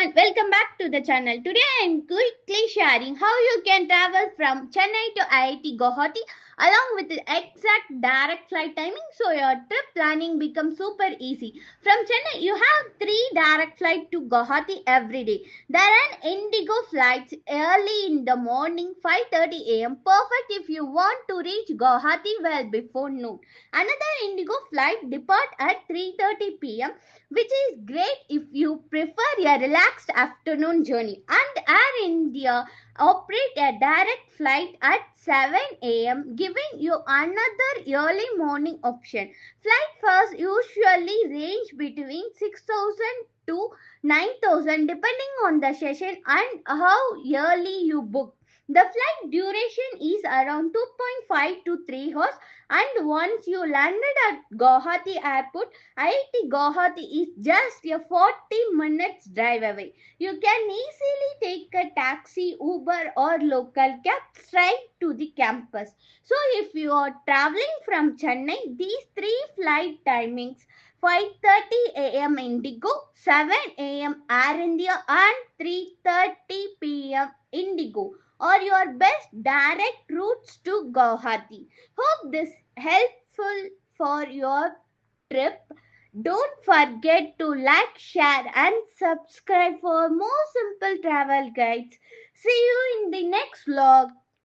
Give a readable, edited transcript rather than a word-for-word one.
everyone, welcome back to the channel. Today I am quickly sharing how you can travel from Chennai to IIT Guwahati along with the exact direct flight timing so your trip planning becomes super easy. From Chennai you have 3 direct flights to Guwahati every day. There are Indigo flights early in the morning 5:30 am, perfect if you want to reach Guwahati well before noon. Another Indigo flight depart at 3:30 pm, which is great if you prefer a relaxed afternoon journey. And Air India operate a direct flight at 7 am, giving you another early morning option. Flight fares usually range between 6,000 to 9,000 depending on the session and how early you book. The flight duration is around 2.5 to 3 hours, and once you landed at Guwahati Airport, IIT Guwahati is just a 40 minutes drive away. You can easily take a taxi, Uber or local cab straight to the campus. So if you are traveling from Chennai, these 3 flight timings 5:30 am Indigo, 7 am Air India and 3:30 pm Indigo are your best direct routes to Guwahati. Hope this helpful for your trip. Don't forget to like, share and subscribe for more simple travel guides. See you in the next vlog.